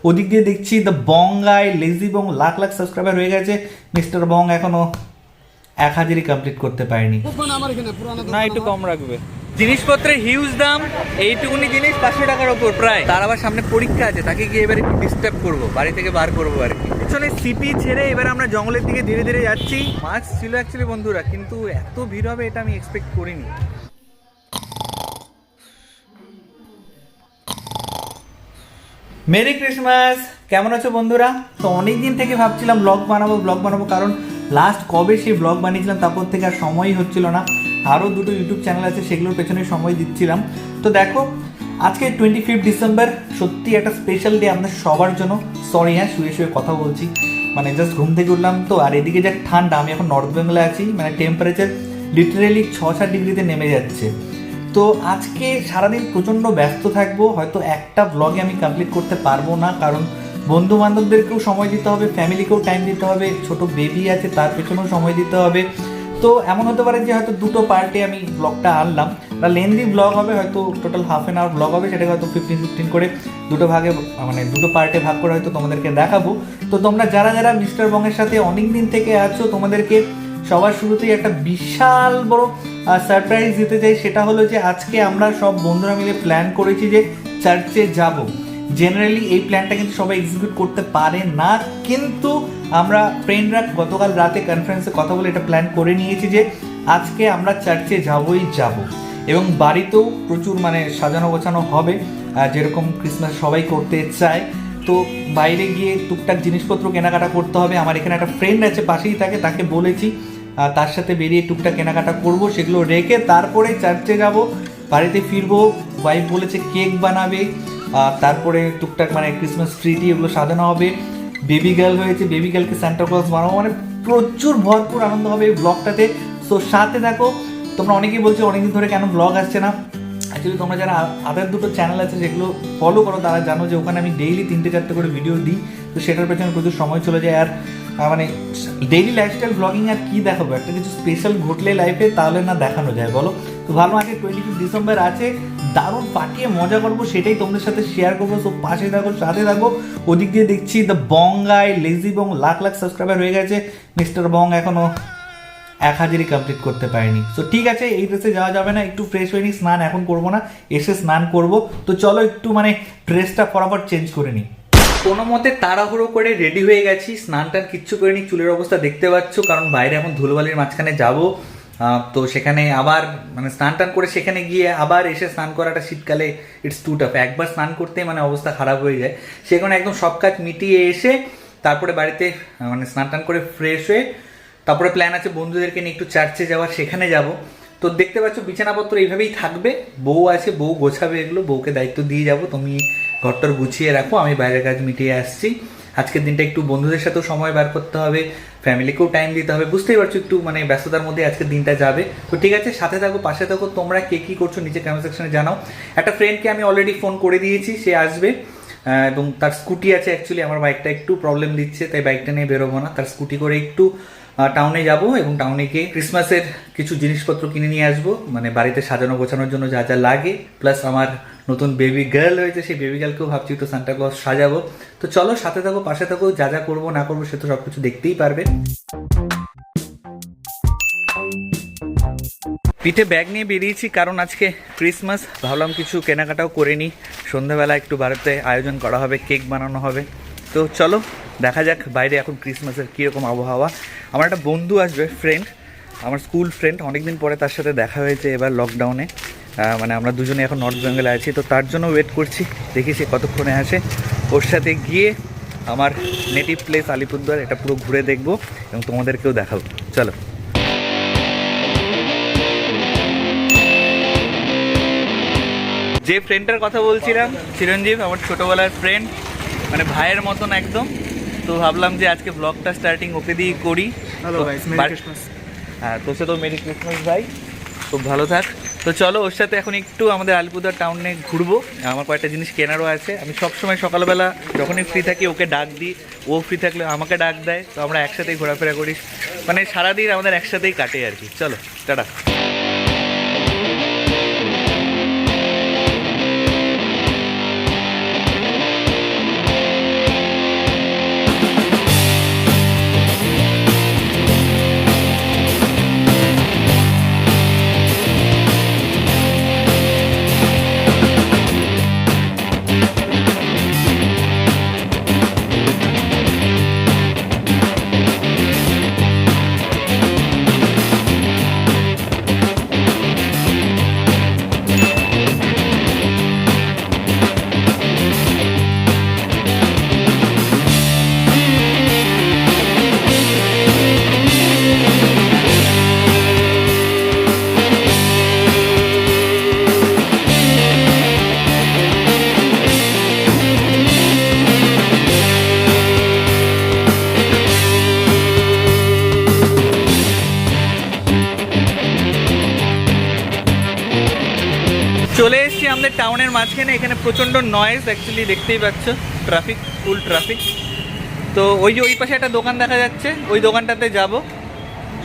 ওদিক দিয়ে দেখছি the Bongai lazy Bong lakh lakh subscriber হয়ে গেছে, মিস্টার বং এখনো 1000ই কমপ্লিট করতে পারেনি। না একটু কম রাখবে। জিনিসপত্রের হিউজ দাম, এইটুকুনি জিনিস 500 টাকার ওপর প্রায়। তার আবার সামনে পরীক্ষা আছে, তাকে গিয়ে এবার একটু ডিস্টার্ব করবো, বাড়ি থেকে বার করবো আর কি। পিছনে সিটি ছেড়ে এবার আমরা জঙ্গলের দিকে ধীরে ধীরে যাচ্ছি। মাছ ছিল অ্যাকচুয়ালি বন্ধুরা, কিন্তু এত ভিড় হবে এটা আমি এক্সপেক্ট করিনি। মেরি ক্রিসমাস, কেমন আছো বন্ধুরা? তো অনেক দিন থেকে ভাবছিলাম ব্লগ বানাবো, কারণ লাস্ট কবে সেই ব্লগ বানিয়েছিলাম তারপর থেকে আর সময়ই হচ্ছিল না। আরও দুটো ইউটিউব চ্যানেল আছে, সেগুলোর পেছনে সময় দিচ্ছিলাম। তো দেখো, আজকে 25 ডিসেম্বর, সত্যি একটা স্পেশাল ডে আমাদের সবার জন্য। সরি হ্যাঁ, শুয়ে শুয়ে কথা বলছি, মানে জাস্ট ঘুম থেকে উঠলাম তো। আর এদিকে যা ঠান্ডা, আমি এখন নর্থ বেঙ্গলে আছি, মানে টেম্পারেচার লিটারেলি 6-7 ডিগ্রিতে নেমে যাচ্ছে। তো আজকে সারাদিন প্রচণ্ড ব্যস্ত থাকবো, হয়তো একটা ব্লগে আমি কমপ্লিট করতে পারবো না, কারণ বন্ধু বান্ধবদেরকেও সময় দিতে হবে, ফ্যামিলিকেও টাইম দিতে হবে, ছোট বেবি আছে তার পেছনেও সময় দিতে হবে। তো এমন হতে পারে যে হয়তো দুটো পার্টে আমি ব্লগটা আনলাম, বা লেন্দি ব্লগ হবে, হয়তো total half an hour blog হবে, সেটাকে হয়তো 15 করে দুটো ভাগে, মানে দুটো পার্টে ভাগ করে হয়তো তোমাদেরকে দেখাবো। তো তোমরা যারা যারা মিস্টার বংয়ের সাথে অনেক দিন থেকে আছো, তোমাদেরকে সবার শুরুতেই একটা বিশাল বড় সারপ্রাইজ দিতে চাই। সেটা হলো যে আজকে আমরা সব বন্ধুরা মিলে প্ল্যান করেছি যে চার্চে যাব। জেনারেলি এই প্ল্যানটা কিন্তু সবাই এক্সিকিউট করতে পারে না, কিন্তু আমরা ফ্রেন্ডরা গতকাল রাতে কনফারেন্সে কথা বলে এটা প্ল্যান করে নিয়েছি যে আজকে আমরা চার্চে যাবই যাব। এবং বাড়িতেও প্রচুর মানে সাজানো গোছানো হবে, যেরকম ক্রিসমাস সবাই করতে চায়। তো বাইরে গিয়ে টুকটাক জিনিসপত্র কেনাকাটা করতে হবে। আমার এখানে একটা ফ্রেন্ড আছে, পাশেই থাকে, তাকে বলেছি তার সাথে বেরিয়ে টুকটাক কেনাকাটা করব, সেগুলো রেখে তারপরে চার্চে যাব। বাড়িতে ফিরবো, ওয়াইফ বলেছে কেক বানাবে, তারপরে টুকটাক মানে ক্রিসমাস ট্রি এগুলো সাজানো হবে। বেবি গার্ল হয়েছে, বেবি গার্লকে সান্টা ক্লজ বানাবো, মানে প্রচুর ভরপুর আনন্দ হবে এই ব্লগটাতে। সো সাথে থাকো। তোমরা অনেকেই বলছো অনেকদিন ধরে কেন ব্লগ আসছে না। অ্যাকচুয়ালি তোমরা যারা আদার দুটো চ্যানেল আছে যেগুলো ফলো করো, তারা জানো যে ওখানে আমি ডেইলি 3-4 করে ভিডিও দিই। তো সেটার পেছনে প্রচুর সময় চলে যায়। আর মানে ডেইলি লাইফস্টাইল ব্লগিং আর কি দেখাবো, একটা কিছু স্পেশাল ঘটলে লাইফে, তাহলে না দেখানো যায় বলো। তো ভালো, আগে 25 ডিসেম্বর আছে, দারুণ পাঠিয়ে মজা করবো, সেটাই তোমাদের সাথে শেয়ার করবো। সো পাশে থাকো, সাথে থাকো। ওদিক দিয়ে দেখছি the Bongai lazy Bong lakh lakh subscriber হয়ে গেছে, মিস্টার বং এখনো 1000ই কমপ্লিট করতে পারিনি। সো ঠিক আছে, এই ড্রেসে যাওয়া যাবে না, একটু ফ্রেশ হয়ে নি, স্নান এখন করবো না, এসে স্নান করব। তো চলো একটু মানে ড্রেসটা ফটাফট চেঞ্জ করে নিই। কোনো মতে তাড়াহুড়ো করে রেডি হয়ে গেছি, স্নান টান কিচ্ছু করিনি। চুলের অবস্থা দেখতে পাচ্ছ, কারণ বাইরে এখন ধুলোবালির মাঝখানে যাব। তো সেখানে আবার মানে স্নান টান করে সেখানে গিয়ে আবার এসে স্নান করাটা শীতকালে ইটস টু টাফ। একবার স্নান করতেই মানে অবস্থা খারাপ হয়ে যায়। সেখানে একদম সব কাজ মিটিয়ে এসে তারপরে বাড়িতে মানে স্নান টান করে ফ্রেশ হয়ে তারপরে প্ল্যান আছে বন্ধুদেরকে নিয়ে একটু চার্চে যাওয়ার, সেখানে যাব। তো দেখতে পাচ্ছ বিছানাপত্র এইভাবেই থাকবে, বউ আছে, বউ গোছাবে এগুলো, বউকে দায়িত্ব দিয়ে যাব, তুমি ঘরটর গুছিয়ে রাখো, আমি বাইরের কাজ মিটিয়ে আসছি। আজকের দিনটা একটু বন্ধুদের সাথেও সময় বার করতে হবে, ফ্যামিলিকেও টাইম দিতে হবে, বুঝতেই পারছো একটু মানে ব্যস্ততার মধ্যে আজকের দিনটা যাবে। তো ঠিক আছে, সাথে থাকো, পাশে থাকো। তোমরা কে কী করছো নিচে কমেন্ট সেকশনে জানাও। একটা ফ্রেন্ডকে আমি অলরেডি ফোন করে দিয়েছি, সে আসবে, এবং তার স্কুটি আছে। অ্যাকচুয়ালি আমার বাইকটা একটু প্রবলেম দিচ্ছে, তাই বাইকটা নিয়ে বেরোবো না, তার স্কুটি করে একটু টাউনে যাব, এবং টাউনে গিয়ে ক্রিসমাসের কিছু জিনিসপত্র কিনে নিয়ে আসবো, মানে বাড়িতে সাজানো গোছানোর জন্য যা যা লাগে। প্লাস আমার নতুন বেবি গার্ল হয়েছে, সেই বেবি গার্লকেও ভাবছি তো সান্টা ক্লজ সাজাবো। তো চলো সাথে থাকো, পাশে থাকো, যা যা করবো না করবো সে তো সব কিছু দেখতেই পারবে। পিঠে ব্যাগ নিয়ে বেরিয়েছি, কারণ আজকে ক্রিসমাস, ভাবলাম কিছু কেনাকাটাও করে নিই। সন্ধ্যাবেলা একটু বাড়িতে আয়োজন করা হবে, কেক বানানো হবে। তো চলো দেখা যাক বাইরে এখন ক্রিসমাসের কীরকম আবহাওয়া। আমার একটা বন্ধু আসবে, ফ্রেন্ড, আমার স্কুল ফ্রেন্ড, অনেকদিন পরে তার সাথে দেখা হয়েছে এবার লকডাউনে। মানে আমরা দুজনে এখন নর্থ বেঙ্গলে আছি, তো তার জন্য ওয়েট করছি, দেখি সে কতক্ষণে আসে। ওর সাথে গিয়ে আমার নেটিভ প্লেস আলিপুরদুয়ার এটা পুরো ঘুরে দেখবো এবং তোমাদেরকেও দেখাবো। চলো। যে ফ্রেন্ডটার কথা বলছিলাম, চিরঞ্জীব, আমার ছোটোবেলার ফ্রেন্ড, মানে ভাইয়ের মতন একদম। তো ভাবলাম যে আজকে ব্লগটা স্টার্টিং ওকে দিয়েই করি। হ্যাঁ, তোর সাথেও মেরি ক্রিসমাস ভাই, খুব ভালো থাক। তো চলো ওর সাথে এখন একটু আমাদের আলিপুরদুয়ার টাউনে ঘুরবো, আমার কয়েকটা জিনিস কেনারও আছে। আমি সবসময় সকালবেলা যখনই ফ্রি থাকি ওকে ডাক দিই, ও ফ্রি থাকলে আমাকে ডাক দেয়, তো আমরা একসাথেই ঘোরাফেরা করি, মানে সারাদিন আমাদের একসাথেই কাটে আর কি। চলো টাটা। আমাদের টাউনের মাঝখানে, এখানে প্রচণ্ড নয়েজ অ্যাকচুয়ালি, দেখতেই পাচ্ছ ট্রাফিক, ফুল ট্রাফিক। তো ওই যে ওই পাশে একটা দোকান দেখা যাচ্ছে, ওই দোকানটাতে যাব।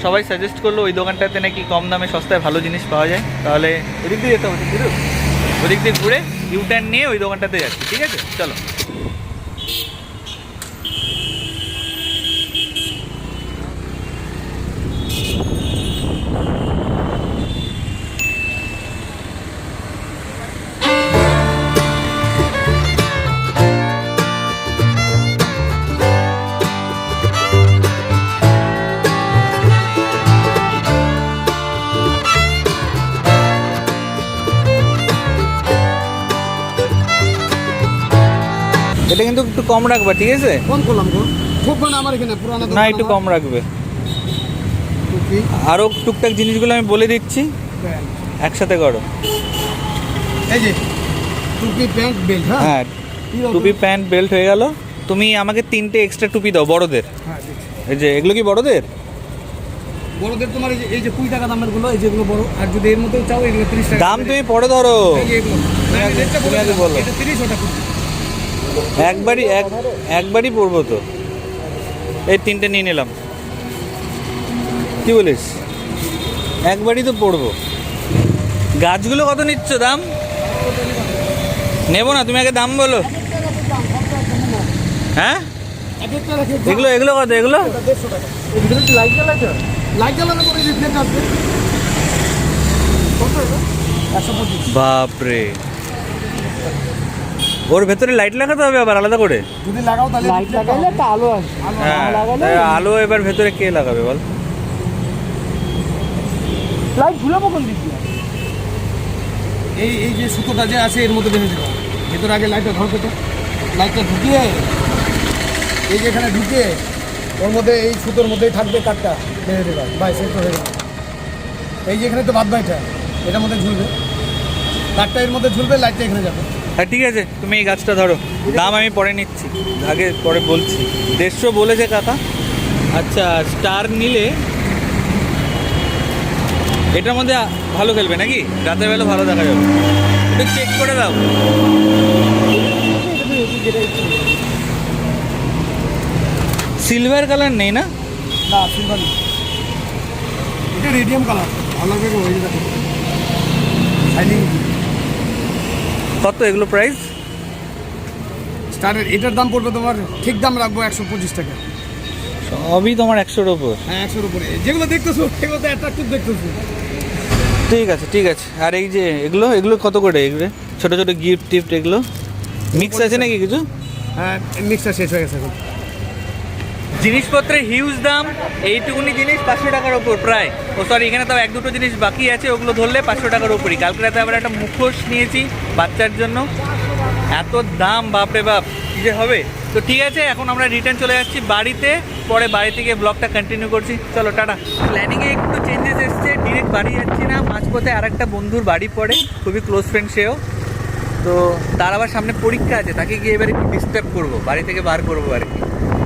সবাই সাজেস্ট করলো ওই দোকানটাতে নাকি কম দামে সস্তায় ভালো জিনিস পাওয়া যায়। তাহলে ওদিক দিয়ে যেতে হবে, ওদিক দিয়ে ঘুরে ইউটার্ন নিয়ে ওই দোকানটাতে যাচ্ছি, ঠিক আছে চলো। এটা কিন্তু একটু কম রাখবা, ঠিক আছে? কম করলাম গো, খুব মানে আমার এখানে পুরানো না, একটু কম রাখবে। আরও টুকটাক জিনিসগুলো আমি বলে দিচ্ছি, একসাথে করো। এই যে টুপি প্যান্ট বেল্ট, হ্যাঁ, টুপি প্যান্ট বেল্ট হয়ে গেল। তুমি আমাকে 3টে এক্সট্রা টুপি দাও বড়দের। হ্যাঁ, এই যে এগুলো কি বড়দের? বড়দের তোমার এই যে 20 টাকা দামের গুলো, এই যেগুলো বড়। আর যদি এর মধ্যে চাও এগুলো 30 টাকা দাম তুমি পরে ধরো, এই যে এগুলো তুমি আগে বলো। এটা 30 ওটা 20। একবারই পড়বো তো। এই 3টে নিয়ে নিলাম, কি বলিস? একবারই তো পড়বো। গাছগুলো কত নিচ্ছ দাম? নেবো না, তুমি আগে দাম বলো। হ্যাঁ, এগুলো এগুলো কত? এগুলো 150 টাকা। এর ভিতরে কি লাইট জ্বালাচ্ছে? লাইট জ্বালানো করে যে ফ্লেট আসবে কত এটা? 125। বাপরে, ওর ভেতরে লাইট লাগাতে হবে আবার আলাদা করে? যদি লাগাও তাহলে লাইট লাগাইলে একটা আলো আসবে। হ্যাঁ, আলো এবার ভেতরে কে লাগাবে বল? লাইট ঝুলাবো কোন দিক দিয়ে? এই যে সুতোটা যে আছে এর মধ্যে বেঁধে দেবো। ভেতরে আগে লাইটটা ধরবে তো, লাইটটা ঢুকিয়ে এই যে এখানে ঢুকিয়ে ওর মধ্যে এই সুতোর মধ্যেই থাকবে কাঠটা, বেঁধে দেবে। ভাই সেট হয়ে গেল। এই যে এখানে তো বাদ বাইটা এটার মধ্যে ঝুলবে, কাঠটা এর মধ্যে ঝুলবে, লাইটটা এখানে যাবে। হ্যাঁ ঠিক আছে, তুমি এই গাছটা ধরো, দাম আমি পরে নিচ্ছি, আগে পরে বলছি। 150 বলেছে কাকা। আচ্ছা, স্টার নিলে এটার মধ্যে ভালো খেলবে নাকি? রাতের বেলা ভালো দেখা যাবে, একটু চেক করে দাও। সিলভার কালার নেই না? না, সিলভার এটা রেডিয়াম কালার, ভালো লাগবে ওই যে দেখো শাইনিং। কত এগুলো প্রাইস? স্টারের এটার দাম পড়বে তোমার, ঠিক দাম রাখবো 125 টাকা। সবই তোমার 100-র ওপর? হ্যাঁ, 100-র উপরে। যেগুলো দেখতেছো সেগুলো তো অ্যাট্রাক্টিভ দেখতেছো। ঠিক আছে ঠিক আছে। আর এই যে এগুলো এগুলো কত করে? এগুলো ছোটো ছোটো গিফট টিফট, এগুলো মিক্স আছে নাকি কিছু? হ্যাঁ, মিক্সটা শেষ হয়ে গেছে এখন। জিনিসপত্রের হিউজ দাম, এইটুকুনি জিনিস 500 টাকার ওপর প্রায়। ও সরি, এখানে তাও 1-2টো জিনিস বাকি আছে, ওগুলো ধরলে 500 টাকার ওপরই। কালকে রাতে আবার একটা মুখোশ নিয়েছি বাচ্চার জন্য, এত দাম বাপরে বাপ, কী যে হবে। তো ঠিক আছে, এখন আমরা রিটার্ন চলে যাচ্ছি বাড়িতে, পরে বাড়ি থেকে ব্লগটা কন্টিনিউ করছি। চলো টাটা। প্ল্যানিংয়ে একটু চেঞ্জেস এসছে, ডিরেক্ট বাড়ি যাচ্ছি না, মাঝপথে আর একটা বন্ধুর বাড়ি পড়ে, খুবই ক্লোজ ফ্রেন্ড সেও। তো তার আবার সামনে পরীক্ষা আছে, তাকে গিয়ে এবার একটু ডিস্টার্ব করবো, বাড়ি থেকে বার করবো আর কি।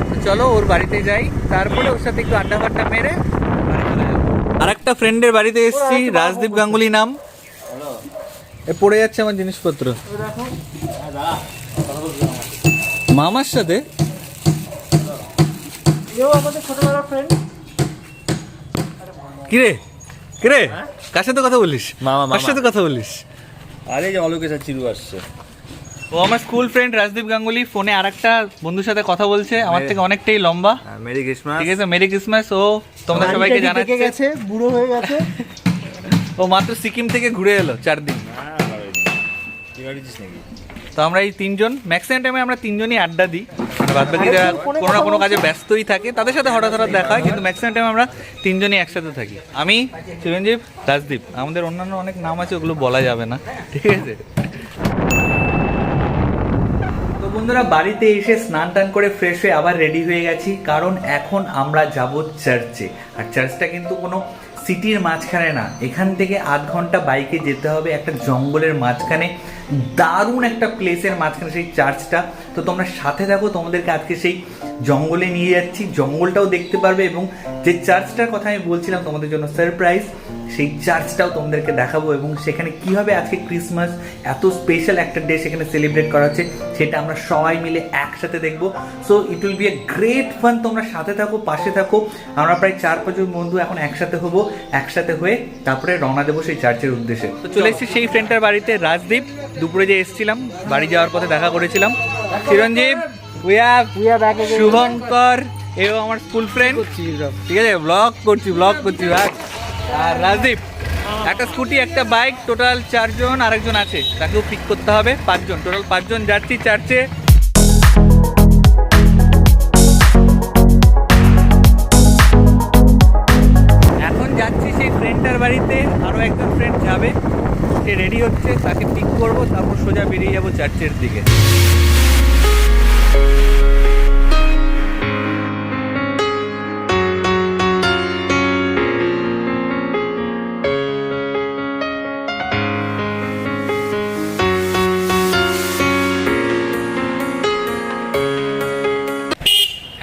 তো চলো ওর বাড়িতে যাই, তারপরে ওর সাথে একটু আড্ডা ফাড্ডা মেরে বাড়ি চলে যাবো। আর একটা ফ্রেন্ডের বাড়িতে এসেছি, রাজদীপ গাঙ্গুলি নাম। এ পড়ে যাচ্ছে আমার জিনিসপত্র মামার সাথে। কিরে কিরে, কার সাথে কথা বলিস? কার সাথে কথা বলিস? আরে যে অলোকেশ আর চিরু আসছে। ও আমার স্কুল ফ্রেন্ড রাজদীপ গাঙ্গুলি, ফোনে আরেকটা বন্ধুর সাথে কথা বলছে, আমার থেকে অনেকটাই লম্বা। Merry Christmas. ঠিক আছে, মেরি ক্রিসমাস। ও তোমাদের সবাইকে জানাচ্ছে, বুড়ো হয়ে গেছে। ও মাত্র সিকিম থেকে ঘুরে এলো 4 দিন। তুই বাড়িছিস নাকি? তো আমরা এই 3জন, ম্যাক্সিমাম টাইমে আমরা 3জনই আড্ডা দিই। বাদ বাকি যারা কোনো না কোনো কাজে ব্যস্তই থাকে তাদের সাথে হঠাৎ হঠাৎ দেখা হয়, কিন্তু ম্যাক্সিমাম টাইম আমরা 3জনই একসাথে থাকি। আমি, চিরঞ্জীব, রাজদীপ। আমাদের অন্যান্য অনেক নাম আছে, ওগুলো বলা যাবে না, ঠিক আছে? তো বন্ধুরা, বাড়িতে এসে স্নান টান করে ফ্রেশ হয়ে আবার রেডি হয়ে গেছি, কারণ এখন আমরা যাব চার্চে। আর চার্চটা কিন্তু কোনো সিটির মাঝখানে না, এখান থেকে 8 ঘন্টা বাইকে যেতে হবে একটা জঙ্গলের মাঝখানে, দারুণ একটা প্লেসের মাঝখানে সেই চার্চটা। তো তোমরা সাথে থাকো, তোমাদেরকে আজকে সেই জঙ্গলে নিয়ে যাচ্ছি, জঙ্গলটাও দেখতে পারবে এবং যে চার্চটার কথা আমি বলছিলাম তোমাদের জন্য সারপ্রাইজ, সেই চার্চটাও তোমাদেরকে দেখাবো এবং সেখানে কীভাবে আজকে ক্রিসমাস এত স্পেশাল একটা ডে সেখানে সেলিব্রেট করা হচ্ছে সেটা আমরা সবাই মিলে একসাথে দেখবো। So it will B a great fun. তোমরা সাথে থাকো, পাশে থাকো। আমরা প্রায় 4-5 জন বন্ধু এখন একসাথে হবো, একসাথে হয়ে তারপরে রওনা দেবো সেই চার্চের উদ্দেশ্যে। তো চলে এসেছি সেই ফ্রেন্ডটার বাড়িতে, রাজদীপ। দুপুরে যে এসেছিলাম, বাড়ি যাওয়ার পথে দেখা করেছিলাম। চিরঞ্জীব, শুভঙ্কর, এও আমার স্কুল ফ্রেন্ড, ঠিক আছে? ব্লগ করছি ভাই। আর রাজদীপ, একটা স্কুটি, একটা বাইক, টোটাল 4 জন, আরেকজন আছে তাকেও পিক করতে হবে। 5 জন, টোটাল 5 জন যাচ্ছি চার্চে। এখন যাচ্ছি সেই ফ্রেন্ডটার বাড়িতে, আরও একজন ফ্রেন্ড যাবে, সে রেডি হচ্ছে, তাকে পিক করবো, তারপর সোজা বেরিয়ে যাবো চার্চের দিকে।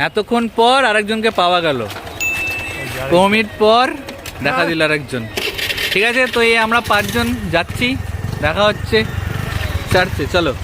এতক্ষণ পর আরেকজনকে পাওয়া গেল, 5 মিনিট পর দেখা দিল আরেকজন। ঠিক আছে, তো এই আমরা 5 জন যাচ্ছি, দেখা হচ্ছে চার্চে, চলো।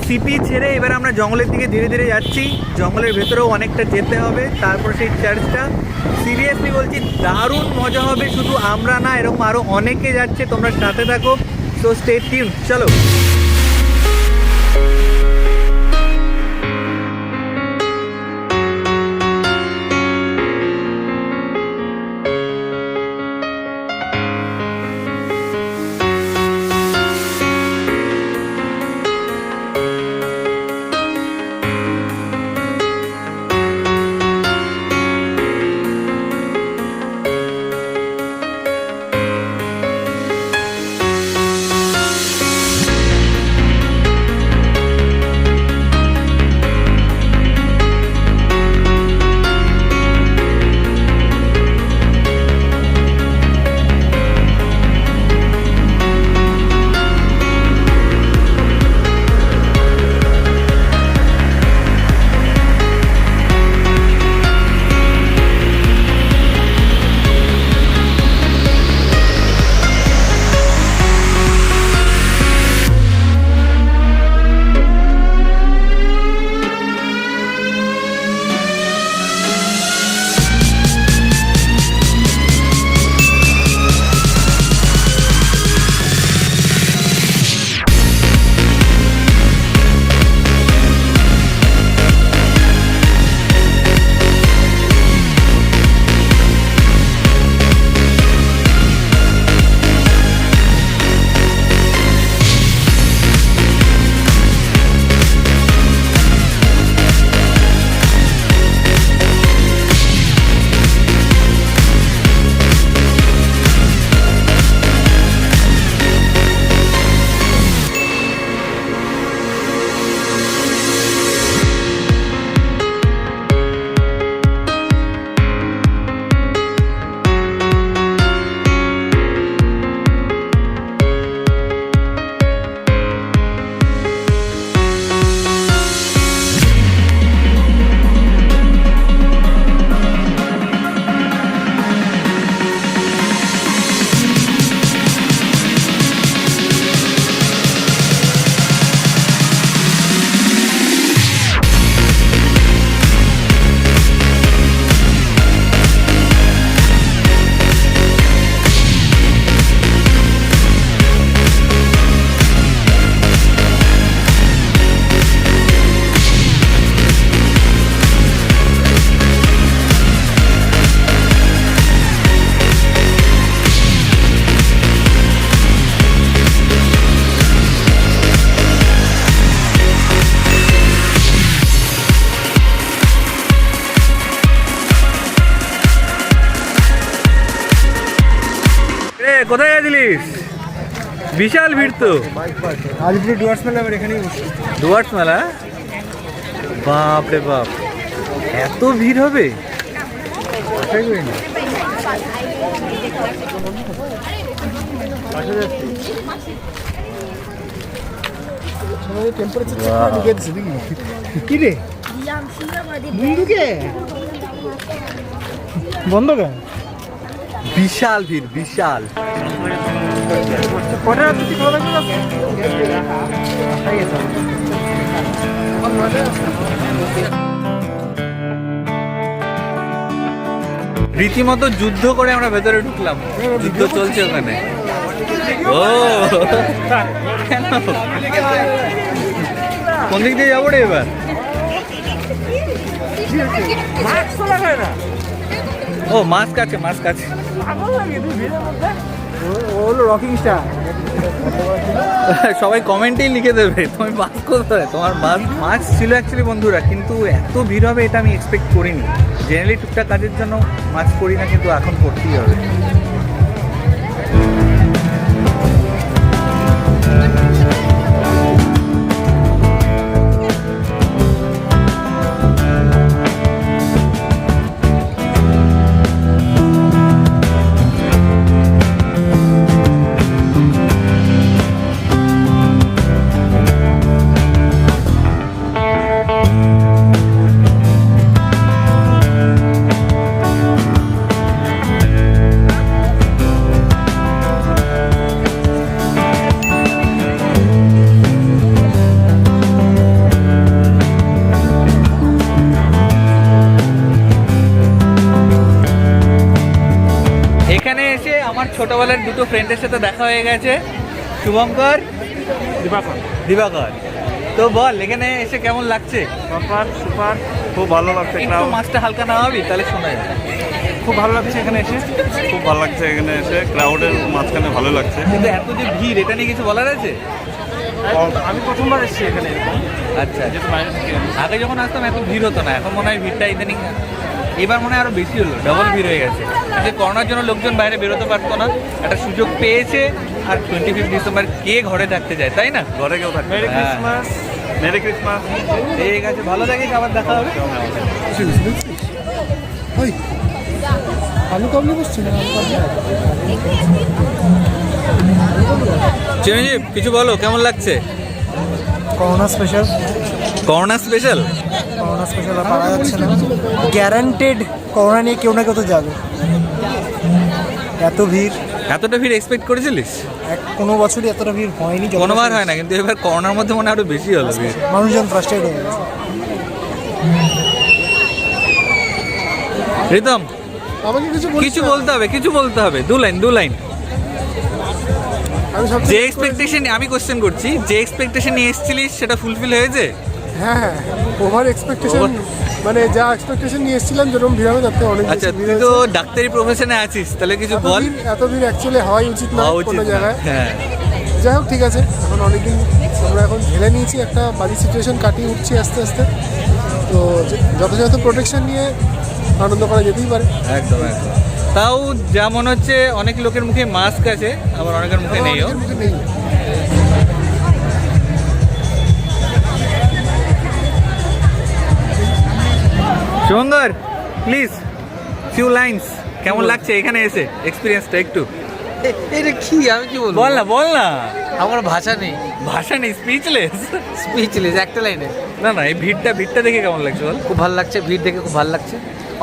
সিটি ছেড়ে এবার আমরা জঙ্গলের দিকে ধীরে ধীরে যাচ্ছি। জঙ্গলের ভেতরেও অনেকটা যেতে হবে, তারপর সেই চার্চটা। সিরিয়াসলি বলছি, দারুণ মজা হবে। শুধু আমরা না, এরকম আরও অনেকে যাচ্ছে, তোমরা সাথে থাকো। সো স্টে টিউন, চলো। কোথায় গেছিলিস? বিশাল ভিড় তো। আলিপুর ডুয়ার্স মেলা আবার এখানেই বসে। ডুয়ার্স মেলা? বাপ রে বাপ, এত ভিড় হবে? আশাই করিনি। কি রে বন্ধুকে বন্ধ কেন? বিশাল ভিড়, বিশাল। কটা রাত্রি ভালো লাগবে? রীতিমতো যুদ্ধ করে আমরা ভেতরে ঢুকলাম, যুদ্ধ চলছে ওখানে। ও কেন, কোন দিক দিয়ে যাবো রে এবার? ও মাস্ক আছে, মাস্ক আছে। হলো রকিং স্টার। সবাই কমেন্টেই লিখে দেবে তুমি মাস্ক কোথায়, তোমার মাস্ক ছিল অ্যাকচুয়ালি বন্ধুরা, কিন্তু এত ভিড় হবে এটা আমি এক্সপেক্ট করিনি। জেনারেলি টুকটাক কাজের জন্য মাস্ক পরি না, কিন্তু এখন পরতেই হবে। এখানে এসে আমার ছোটবেলার দুটো ফ্রেন্ডের সাথে দেখা হয়ে গেছে, শুভঙ্কর, দিবাকর। তো বল এখানে এসে কেমন লাগছে? সুপার, খুব ভালো লাগছে। একটু মাছটা হালকা না হবি তাহলে শোনা যায়। খুব ভালো লাগছে এখানে এসে। খুব ভালো লাগছে এখানে এসে, ক্রাউডের মাঝখানে ভালো লাগছে। কিন্তু এত যে ভিড়, এটা নিয়ে কিছু বলার আছে? আমি প্রথমবার এসেছি এখানে। আচ্ছা, আগে যখন আসতাম এত ভিড় হতো না, এখন মনে হয় ভিড়টা ইদানিং এবার মনে হয় আরো বেশি হলো, ডবল ভিড় হয়ে গেছে। যে করোনার জন্য লোকজন বাইরে বেরোতে পারতো না, একটা সুযোগ পেয়েছে। আর 25 ডিসেম্বর কে ঘরে থাকতে যায়, তাই না? ঘরে কেউ থাকবে। Merry Christmas, merry Christmas. ঠিক আছে, ভালো থাকিস, আবার দেখা হবে। আলু কাবলি বসছে না? চিরঞ্জীব কিছু বলো, কেমন লাগছে? Corona special. Corona special? Corona special আর পাওয়া যাচ্ছে না। গ্যারান্টেড করোনা নিয়ে কেউ না কেউ তো যাবে। এত ভিড়, এতটা ভিড় এক্সপেক্ট করেছিলিস? কোনো বছরই এতটা ভিড় হয়নি। কোনোবার হয় না, কিন্তু এবার করোনার মধ্যে মনে হয় আরো বেশি হলো ভিড়। মানুষজন ফ্রাস্ট্রেট হয়ে গেছে। রিতম আমাকে কিছু বলতে হবে, কিছু বলতে হবে, দু লাইন। যে এক্সপেকটেশন, আমি কোশ্চেন করছি, যে এক্সপেকটেশন নিয়ে এসেছিলিস সেটা ফুলফিল হয়েছে? হ্যাঁ, ওভার এক্সপেকটেশন, মানে যা এক্সপেকটেশন নিয়ে এসেছিলাম যেরকম ভিড় হবে তার থেকে অনেক আচ্ছা, বেশি ভিড় তুই তো হয়েছে। ডাক্তারি প্রফেশনে আছিস, তাহলে কিছু বল। এত ভিড় অ্যাকচুয়ালি হওয়াই উচিত না হওয়া উচিত কোনো না। জায়গায়। হ্যাঁ, যাই হোক, ঠিক আছে, এখন অনেকদিন আমরা এখন ঝেলে নিয়েছি, একটা বাজে সিচুয়েশন কাটিয়ে উঠছি আস্তে আস্তে। তো যথাযথ প্রোটেকশন নিয়ে আনন্দ করা যেতেই পারে। একদম। তাও যা মনে হচ্ছে অনেক লোকের মুখে মাস্ক আছে, আবার অনেকের মুখে নেইও। অনেকের মুখে নেই। শুভঙ্কর প্লিজ ফিউ লাইন্স, কেমন লাগছে এখানে এসে, এক্সপিরিয়েন্সটা একটু এটা কি, আমি কি বলবো? বল না। আমার ভাষা নেই, ভাষা নেই, স্পিচলেস। স্পিচলেস একটা লাইনে। না, এই ভিড়টা দেখে কেমন লাগছে বল? খুব ভালো লাগছে, ভিড় দেখে খুব ভালো লাগছে।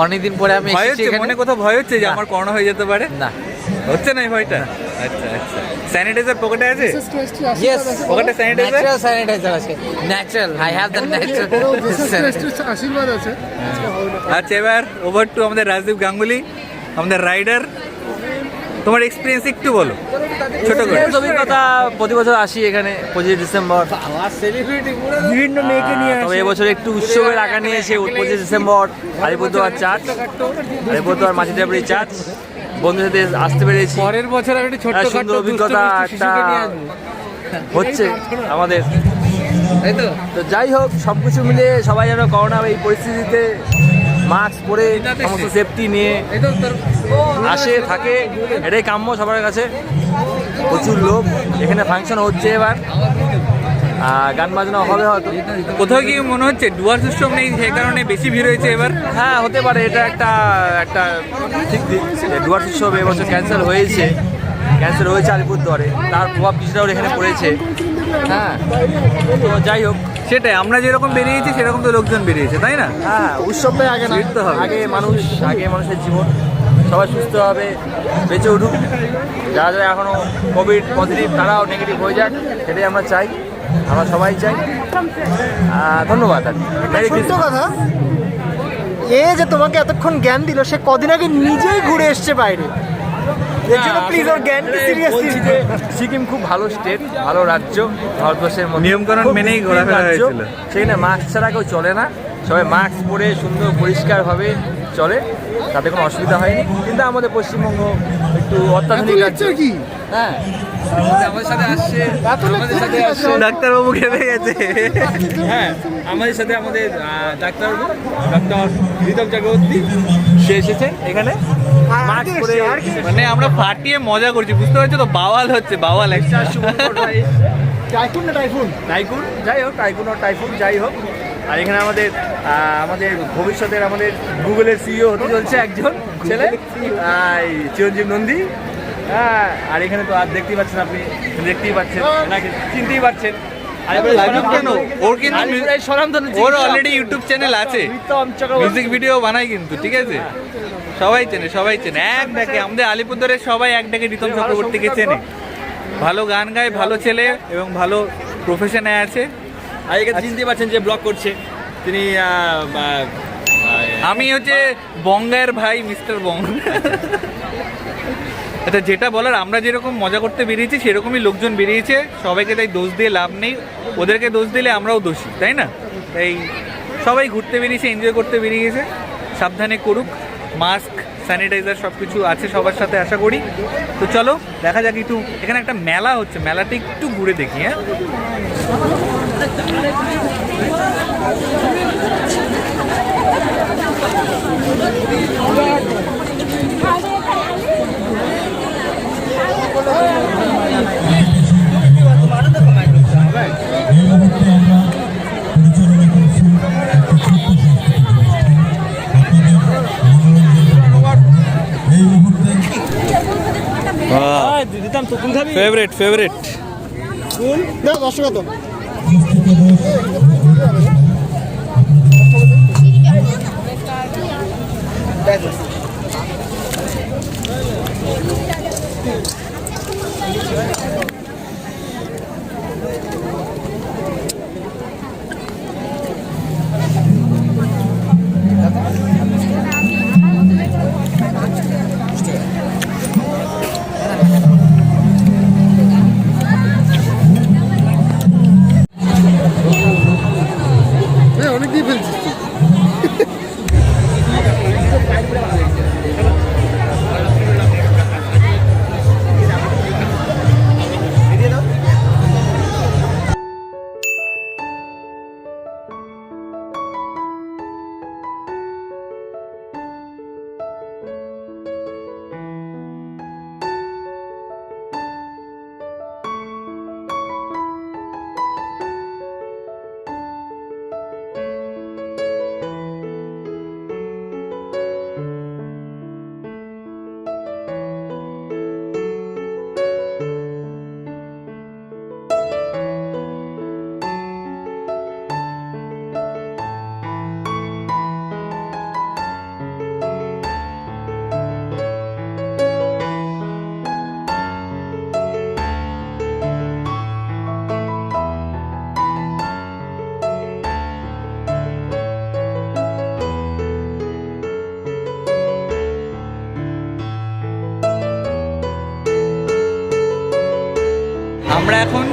অনেকদিন পরে আমি ভয় এসেছি হচ্ছে, এখানে। মনে কোথাও ভয় হচ্ছে যে না। আমার করোনা হয়ে যেতে পারে? না, হচ্ছে না এই ভয়টা? আচ্ছা। স্যানিটাইজার পকেটে আছে? ইয়েস, পকেটে স্যানিটাইজার? ন্যাচারাল স্যানিটাইজার আছে, natural. I have the natural. আশীর্বাদ আছে। আচ্ছা, এবার ওভার টু আমাদের রাজদীপ গাঙ্গুলি, আমাদের রাইডার। তোমার এক্সপিরিয়েন্স একটু বলো, ছোট করে। অভিজ্ঞতা, প্রতি বছর আসি এখানে 25 ডিসেম্বর। বিভিন্ন মেয়েকে নিয়ে তবে এবছর একটু উৎসবের আকার নিয়েছে। 25 December Alipurduar church, Alipurduar Majhitabari church, বন্ধুদের সাথে আসতে পেরেছি। পরের বছর একটা ছোট্ট সুন্দর অভিজ্ঞতা একটা হচ্ছে আমাদের, তাই তো। তো যাই হোক, সব কিছু মিলে সবাই যেন করোনা এই পরিস্থিতিতে মাস্ক পরে সমস্ত সেফটি নিয়ে আসে থাকে, এটাই কাম্য সবার কাছে। প্রচুর লোক, এখানে ফাংশন হচ্ছে এবার, গান বাজনা হবে হয়তো। কোথাও কি মনে হচ্ছে ডুয়ার সিস্টেম নেই সেই কারণে বেশি ভিড় হয়েছে এবার? হ্যাঁ হতে পারে, এটা একটা একটা ঠিক দিক। ডুয়ার্স উৎসব এবছর ক্যান্সেল হয়েছে আলিপুরদুয়ারে, তার প্রভাব কিছুটা ওর এখানে পড়েছে। হ্যাঁ তো যাই হোক, সেটাই, আমরা যেরকম বেরিয়েছি সেরকম তো লোকজন বেরিয়েছে, তাই না? হ্যাঁ উৎসবটাই আগে না, ভিড় তো হবে। আগে মানুষের জীবন, সবাই সুস্থ হবে, বেঁচে উঠুক। যারা যারা এখনও কোভিড পজিটিভ তারাও নেগেটিভ হয়ে যাক, সেটাই আমরা চাই, আমরা সবাই চাই। ধন্যবাদ। সত্য কথা, এ যে তোমাকে এতক্ষণ জ্ঞান দিল, সে কদিন আগে নিজেই ঘুরে এসছে বাইরে। এর জন্য প্লিজ ওর জ্ঞানকে সিরিয়াসলি বলছি যে সিকিম খুব ভালো স্টেট, ভালো রাজ্য, ভারতবর্ষের মধ্যে নিয়মকানুন খুব মেনেই clean ঘোরাফেরা রাজ্য। হয়েছিল। সেখানে মাস্ক ছাড়া কেউ চলে না, সবাই মাস্ক পরে সুন্দর পরিষ্কারভাবে চলে, তাতে কোনো অসুবিধা হয়নি। কিন্তু আমাদের পশ্চিমবঙ্গ একটু অত্যাধুনিক রাজ্য। কি হ্যাঁ আমাদের সাথে আসছে, ডাক্তারবাবু খেপে গেছে। হ্যাঁ আমাদের সাথে আমাদের ডাক্তারবাবু ডক্টর ঋতক চক্রবর্তী, সে এসেছে এখানে মাস্ক পরে। মানে আমরা ফাটিয়ে মজা করছি, বুঝতে পারছো তো? বাওয়াল হচ্ছে, বাওয়াল একটা। টাইফুন না টাইফুন টাইফুন যাই হোক। আর এখানে আমাদের ভবিষ্যতের আমাদের গুগলের সিইও হতে চলছে একজন ছেলে, এই চিরঞ্জীব নন্দী। হ্যাঁ আর এখানে তো আর দেখতেই পাচ্ছেন, আপনি দেখতেই পাচ্ছেন, নাকি চিনতেই পারছেন। লাজুক কেন? ওর কিন্তু ওর অলরেডি ইউটিউব চ্যানেল আছে, মিউজিক ভিডিও বানায় কিন্তু, ঠিক আছে? সবাই চেনে এক ডাকে, আমাদের আলিপুরদুয়ারের সবাই এক ডাকে রিতম চক্রবর্তীকে চেনে। ভালো গান গায়, ভালো ছেলে এবং ভালো প্রফেশনে আছে। আর এখানে চিনতেই পাচ্ছেন যে ব্লগ করছে তিনি, আমি হচ্ছে বঙ্গের ভাই, মিস্টার বঙ্গ। আচ্ছা, যেটা বলার, আমরা যেরকম মজা করতে বেরিয়েছি সেরকমই লোকজন বেরিয়েছে, সবাইকে তাই দোষ দিয়ে লাভ নেই। ওদেরকে দোষ দিলে আমরাও দোষী, তাই না? তাই সবাই ঘুরতে বেরিয়েছে, এনজয় করতে বেরিয়েছে, সাবধানে করুক। মাস্ক, স্যানিটাইজার সব কিছু আছে সবার সাথে আশা করি। তো চলো দেখা যাক, একটু এখানে একটা মেলা হচ্ছে, মেলাটা একটু ঘুরে দেখি। হ্যাঁ ফেভারিট না 10 টাকা তো। অনেক দিয়ে ফেলছিস তুই। আমরা এখন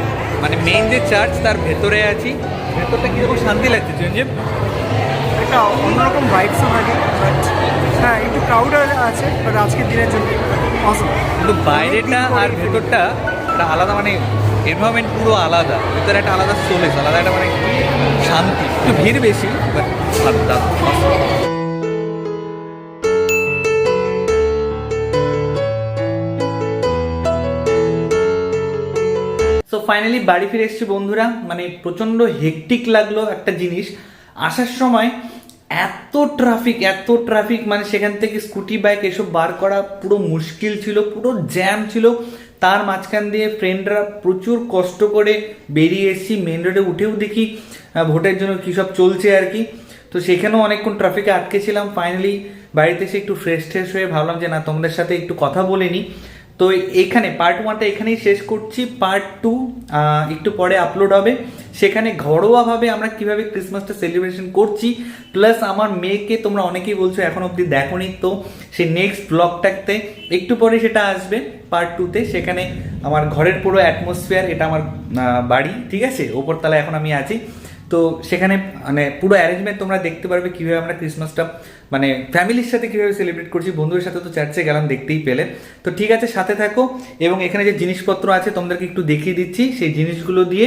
মানে মেইন যে চার্চ তার ভেতরে আছি। ভেতরটা কীরকম শান্তি লাগছে চিরঞ্জীব? একটা অন্যরকম ভাইবসও থাকে, বাট হ্যাঁ একটু ক্রাউড আছে, বাট আজকের দিনের জন্য অসম। কিন্তু বাইরেটা আর ভেতরটা একটা আলাদা, মানে এনভায়রনমেন্ট পুরো আলাদা। ভেতরে একটা আলাদা সোলেস, আলাদা একটা মানে শান্তি। একটু ভিড় বেশি, বাট ফাইনালি বাড়ি ফিরে এসেছি বন্ধুরা, মানে প্রচণ্ড হেকটিক লাগলো একটা জিনিস। আসার সময় এত ট্রাফিক, মানে সেখান থেকে স্কুটি বাইক এসব বার করা পুরো মুশকিল ছিল, পুরো জ্যাম ছিল। তার মাঝখান দিয়ে ফ্রেন্ডরা প্রচুর কষ্ট করে বেরিয়ে এসেছি, মেন রোডে উঠেও দেখি ভোটের জন্য কী সব চলছে আর কি। তো সেখানেও অনেকক্ষণ ট্রাফিকে আটকে ছিলাম। ফাইনালি বাড়িতে এসে একটু ফ্রেশ হয়ে ভাবলাম যে না, তোমাদের সাথে একটু কথা বলে নিই। তো এখানে পার্ট 1টা এখানেই শেষ করছি। পার্ট 2 একটু পরে আপলোড হবে। সেখানে ঘরোয়াভাবে আমরা কিভাবে ক্রিসমাসটা সেলিব্রেশন করছি, প্লাস আমার মেয়েকে তোমরা অনেকেই বলছো এখন অবধি দেখোনি, তো সেই নেক্সট ব্লগটাতে একটু পরে সেটা আসবে পার্ট 2তে। সেখানে আমার ঘরের পুরো অ্যাটমসফিয়ার, এটা আমার বাড়ি, ঠিক আছে, ওপরতলায় এখন আমি আছি। তো সেখানে মানে পুরো অ্যারেঞ্জমেন্ট তোমরা দেখতে পারবে কীভাবে আমরা ক্রিসমাসটা মানে ফ্যামিলির সাথে কীভাবে সেলিব্রেট করছি। বন্ধুদের সাথে তো চার্চে গেলাম, দেখতেই পেলে। তো ঠিক আছে, সাথে থাকো। এবং এখানে যে জিনিসপত্র আছে তোমাদেরকে একটু দেখিয়ে দিচ্ছি, সেই জিনিসগুলো দিয়ে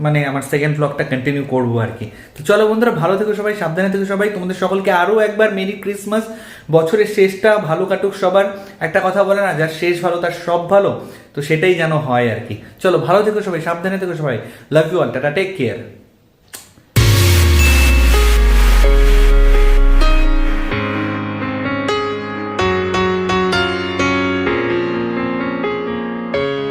মানে আমার সেকেন্ড ব্লগটা কন্টিনিউ করবো আর কি। তো চলো বন্ধুরা, ভালো থেকো সবাই, সাবধানে থেকো সবাই। তোমাদের সকলকে আরও একবার মেরি ক্রিসমাস। বছরের শেষটা ভালো কাটুক সবার। একটা কথা বলে না, যার শেষ ভালো তার সব ভালো, তো সেটাই যেন হয় আর কি। চলো ভালো থেকো সবাই, সাবধানে থেকো সবাই। Love you all, tata, take care.